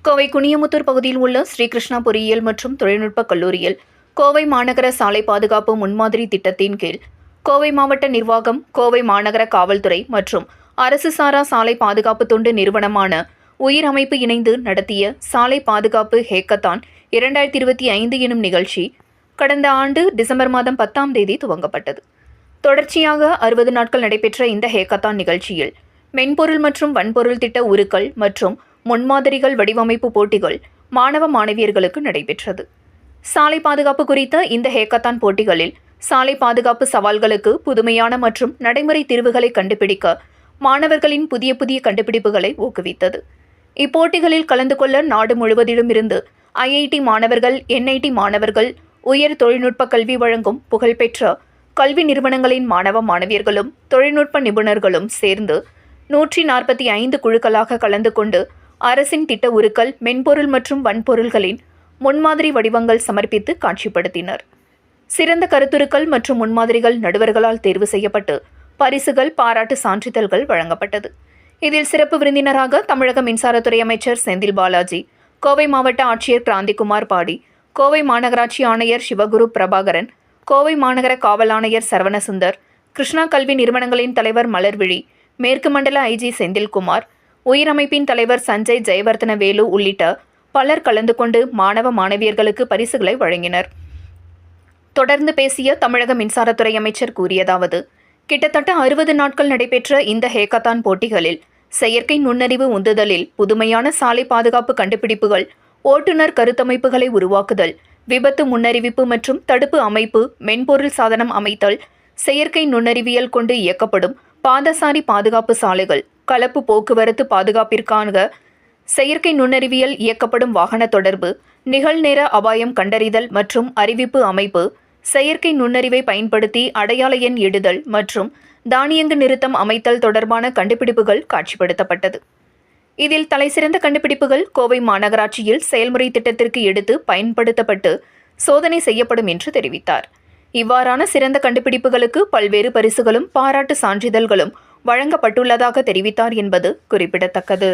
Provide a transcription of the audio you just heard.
கோவை குனியமுத்தூர் பகுதியில் உள்ள ஸ்ரீகிருஷ்ணா பொறியியல் மற்றும் தொழில்நுட்ப கல்லூரியில் கோவை மாநகர சாலை பாதுகாப்பு முன்மாதிரி திட்டத்தின் கீழ் கோவை மாவட்ட நிர்வாகம், கோவை மாநகர காவல்துறை மற்றும் அரசு சாரா சாலை பாதுகாப்பு தொண்டு நிறுவனமான உயிர் அமைப்பு இணைந்து நடத்திய சாலை பாதுகாப்பு ஹேக்கத்தான் 2025 எனும் நிகழ்ச்சி கடந்த ஆண்டு டிசம்பர் மாதம் 10ஆம் தேதி துவங்கப்பட்டது. தொடர்ச்சியாக 60 நாட்கள் நடைபெற்ற இந்த ஹேக்கத்தான் நிகழ்ச்சியில் மென்பொருள் மற்றும் வன்பொருள் திட்ட உருக்கள் மற்றும் முன்மாதிரிகள் வடிவமைப்பு போட்டிகள் மாணவ மாணவியர்களுக்கு நடைபெற்றது. சாலை பாதுகாப்பு குறித்த இந்த ஹேக்கத்தான் போட்டிகளில் சாலை பாதுகாப்பு சவால்களுக்கு புதுமையான மற்றும் நடைமுறை தீர்வுகளை கண்டுபிடிக்க மாணவர்களின் புதிய கண்டுபிடிப்புகளை ஊக்குவித்தது. இப்போட்டிகளில் கலந்து கொள்ள நாடு முழுவதிலும் இருந்து IIT மாணவர்கள், NIT மாணவர்கள், உயர் தொழில்நுட்ப கல்வி வழங்கும் புகழ்பெற்ற கல்வி நிறுவனங்களின் மாணவ மாணவியர்களும் தொழில்நுட்ப நிபுணர்களும் சேர்ந்து 145 குழுக்களாக கலந்து கொண்டு அரசின் திட்ட உருக்கள், மென்பொருள் மற்றும் வன்பொருள்களின் முன்மாதிரி வடிவங்கள் சமர்ப்பித்து காட்சிப்படுத்தினர். சிறந்த கருத்துருக்கள் மற்றும் முன்மாதிரிகள் நடுவர்களால் தேர்வு செய்யப்பட்டு பரிசுகள், பாராட்டு சான்றிதழ்கள் வழங்கப்பட்டது. இதில் சிறப்பு விருந்தினராக தமிழக மின்சாரத்துறை அமைச்சர் செந்தில் பாலாஜி, கோவை மாவட்ட ஆட்சியர் கிராந்திகுமார் பாடி, கோவை மாநகராட்சி ஆணையர் சிவகுரு பிரபாகரன், கோவை மாநகர காவல் ஆணையர் சரவணசுந்தர், கிருஷ்ணா கல்வி நிறுவனங்களின் தலைவர் மலர்விழி, மேற்கு மண்டல IG செந்தில்குமார், உயிரமைப்பின் தலைவர் சஞ்சய் ஜெயவர்தன வேலு உள்ளிட்ட பலர் கலந்து கொண்டு மாணவ மாணவியர்களுக்கு பரிசுகளை வழங்கினர். தொடர்ந்து பேசிய தமிழக மின்சாரத்துறை அமைச்சர் கூறியதாவது, கிட்டத்தட்ட 60 நாட்கள் நடைபெற்ற இந்த ஹேக்கத்தான் போட்டிகளில் செயற்கை நுண்ணறிவு உந்துதலில் புதுமையான சாலை பாதுகாப்பு கண்டுபிடிப்புகள், ஓட்டுநர் கருத்தமைப்புகளை உருவாக்குதல், விபத்து முன்னறிவிப்பு மற்றும் தடுப்பு அமைப்பு, மென்பொருள் சாதனம் அமைத்தல், செயற்கை நுண்ணறிவியல் கொண்டு இயக்கப்படும் பாதசாரி பாதுகாப்பு சாலைகள், கலப்பு போக்குவரத்து பாதுகாப்பிற்கான செயற்கை நுண்ணறிவியல் இயக்கப்படும் வாகன தொடர்பு, நிகழ்நேர அபாயம் கண்டறிதல் மற்றும் அறிவிப்பு அமைப்பு, செயற்கை நுண்ணறிவை பயன்படுத்தி அடையாள எண் இடுதல் மற்றும் தானியங்கு நிறுத்தம் அமைத்தல் தொடர்பான கண்டுபிடிப்புகள் காட்சிப்படுத்தப்பட்டது. இதில் தலைசிறந்த கண்டுபிடிப்புகள் கோவை மாநகராட்சியில் செயல்முறை திட்டத்திற்கு எடுத்து பயன்படுத்தப்பட்டு சோதனை செய்யப்படும் என்று தெரிவித்தார். இவ்வாறான சிறந்த கண்டுபிடிப்புகளுக்கு பல்வேறு பரிசுகளும் பாராட்டு சான்றிதழ்களும் வழங்கப்பட்டுள்ளதாக தெரிவித்தார் என்பது குறிப்பிடத்தக்கது.